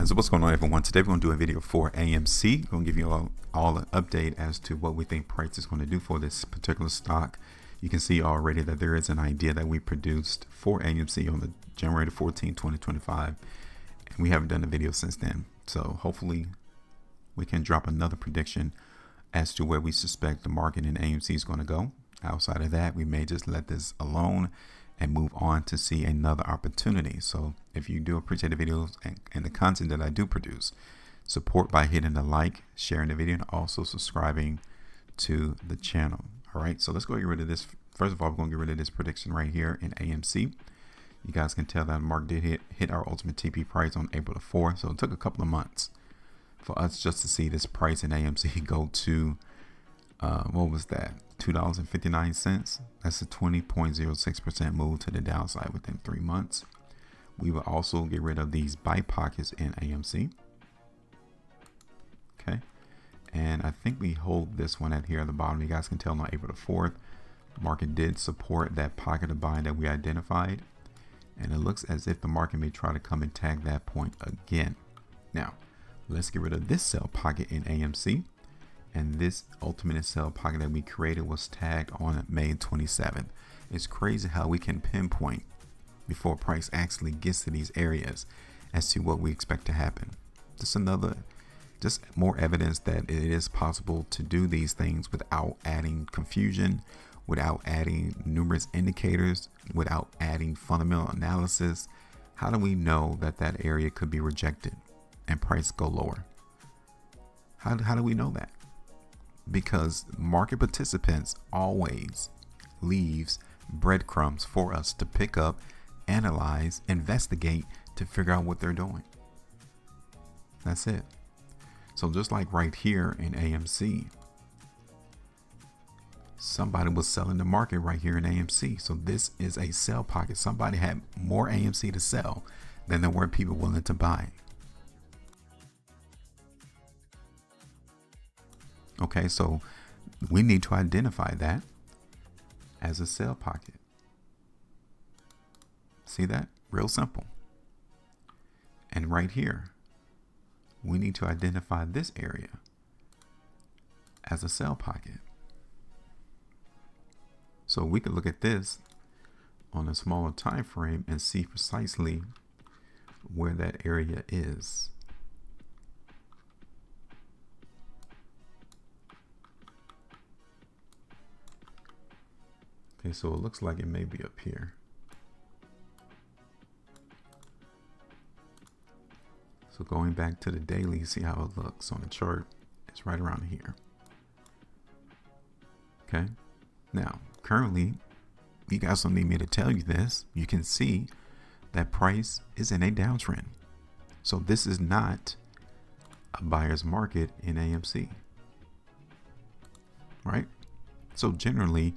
So what's going on, everyone? Today we're going to do a video for AMC. We're going to give you all an update as to what we think price is going to do for this particular stock. You can see already that there is an idea that we produced for AMC on the January 14, 2025, and we haven't done a video since then. So hopefully we can drop another prediction as to where we suspect the market in AMC is going to go. Outside of that, we may just let this alone and move on to see another opportunity. So if you do appreciate the videos and the content that I do produce, support by hitting the like, sharing the video, and also subscribing to the channel. All right, so let's go get rid of this. First of all, we're going to get rid of this prediction right here in AMC. You guys can tell that the market did hit our ultimate TP price on April the 4th. So it took a couple of months for us just to see this price in AMC go to what was that, $2.59. That's a 20.06% move to the downside within 3 months. We will also get rid of these buy pockets in AMC. Okay, and I think we hold this one at here at the bottom. You guys can tell on April the 4th, market did support that pocket of buying that we identified, and it looks as if the market may try to come and tag that point again. Now let's get rid of this sell pocket in AMC. And this ultimate sell pocket that we created was tagged on May 27th. It's crazy how we can pinpoint before price actually gets to these areas as to what we expect to happen. Just more evidence that it is possible to do these things without adding confusion, without adding numerous indicators, without adding fundamental analysis. How do we know that that area could be rejected and price go lower? How do we know that? Because market participants always leaves breadcrumbs for us to pick up, analyze, investigate to figure out what they're doing. That's it. So just like right here in AMC, somebody was selling the market right here in AMC. So this is a sell pocket. Somebody had more AMC to sell than there were people willing to buy. Okay, so we need to identify that as a sell pocket. See that? Real simple. And right here, we need to identify this area as a sell pocket. So we could look at this on a smaller time frame and see precisely where that area is. Okay, so it looks like it may be up here. So going back to the daily, you see how it looks on the chart. It's right around here. Okay, now currently, you guys don't need me to tell you this. You can see that price is in a downtrend. So this is not a buyer's market in AMC, right? So generally,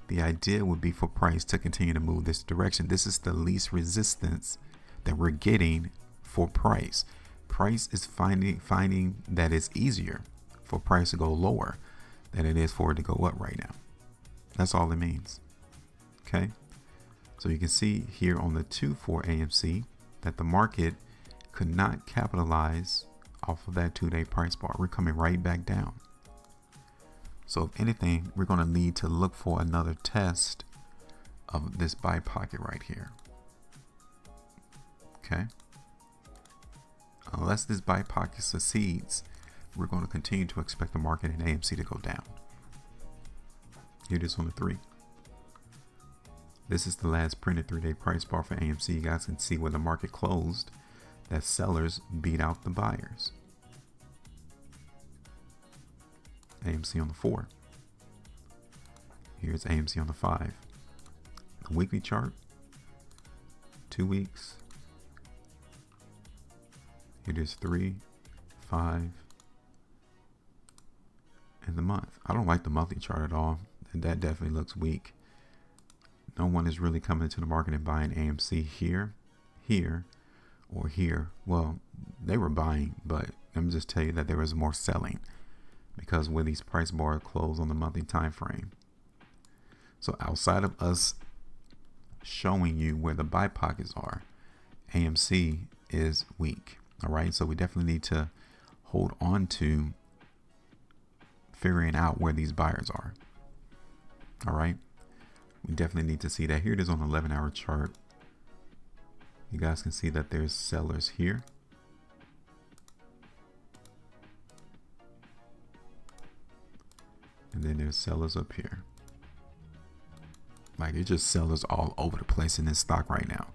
the idea would be for price to continue to move this direction. This is the least resistance that we're getting for price. Price is finding that it's easier for price to go lower than it is for it to go up right now. That's all it means. Okay. So you can see here on the 2 for AMC that the market could not capitalize off of that 2-day price bar. We're coming right back down. So if anything, we're going to need to look for another test of this buy pocket right here. Okay. Unless this buy pocket succeeds, we're going to continue to expect the market in AMC to go down. Here it is on the 3. This is the last printed 3-day price bar for AMC. You guys can see where the market closed, that sellers beat out the buyers. AMC on the 4. Here's AMC on the 5. The weekly chart, 2 weeks. It is 3, 5, and the month. I don't like the monthly chart at all. That definitely looks weak. No one is really coming into the market and buying AMC here, or here. Well, they were buying, but let me just tell you that there was more selling because where these price bars close on the monthly time frame. So outside of us showing you where the buy pockets are, AMC is weak. All right, so we definitely need to hold on to figuring out where these buyers are. All right, we definitely need to see that. Here it is on the 11-hour chart. You guys can see that there's sellers here. And then there's sellers up here. Like, it's just sellers all over the place in this stock right now.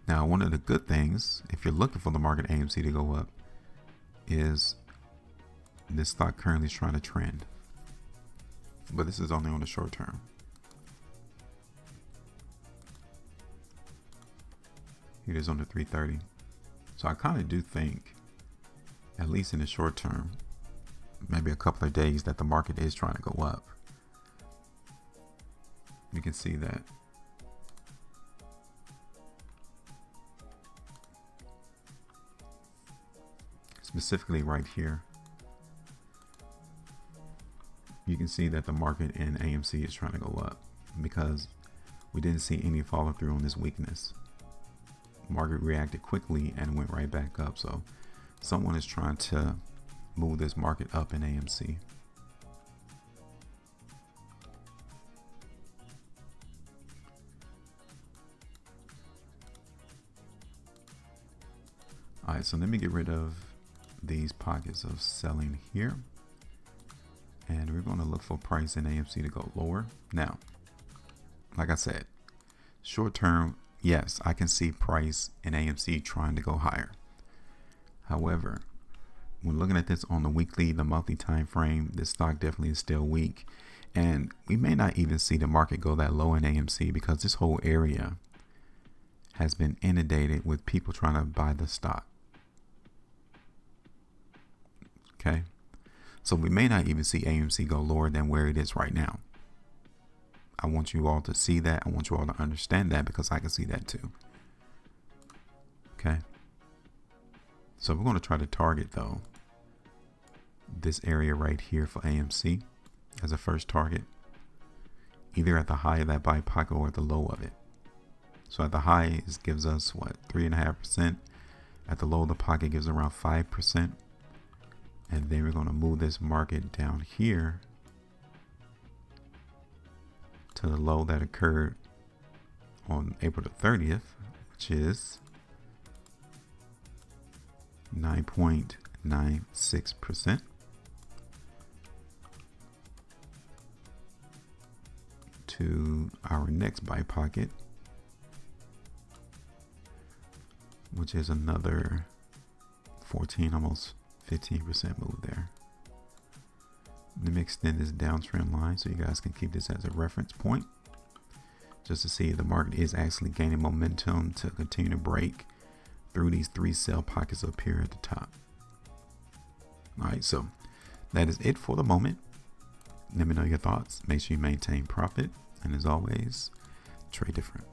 Now, one of the good things, if you're looking for the market AMC to go up, is this stock currently is trying to trend. But this is only on the short term. It is on the 330. So I kind of do think, at least in the short term, maybe a couple of days, that the market is trying to go up. You can see that. Specifically right here, you can see that the market in AMC is trying to go up because we didn't see any follow through on this weakness. Market reacted quickly and went right back up. So someone is trying to move this market up in AMC. All right, so let me get rid of these pockets of selling here. And we're going to look for price in AMC to go lower. Now, like I said, short term, yes, I can see price in AMC trying to go higher. However, when looking at this on the weekly, the monthly time frame, this stock definitely is still weak. And we may not even see the market go that low in AMC because this whole area has been inundated with people trying to buy the stock. Okay, so we may not even see AMC go lower than where it is right now. I want you all to see that. I want you all to understand that because I can see that too. Okay, so we're going to try to target though this area right here for AMC as a first target, either at the high of that buy pocket or at the low of it. So at the high, it gives us what, 3.5%. At the low of the pocket gives around 5%. And then we're going to move this market down here to the low that occurred on April the 30th, which is 9.96%. To our next buy pocket, which is another 14, almost 15% move there. Let me extend this downtrend line so you guys can keep this as a reference point, just to see if the market is actually gaining momentum to continue to break through these 3 sell pockets up here at the top. All right, so that is it for the moment. Let me know your thoughts. Make sure you maintain profit, and as always, trade different.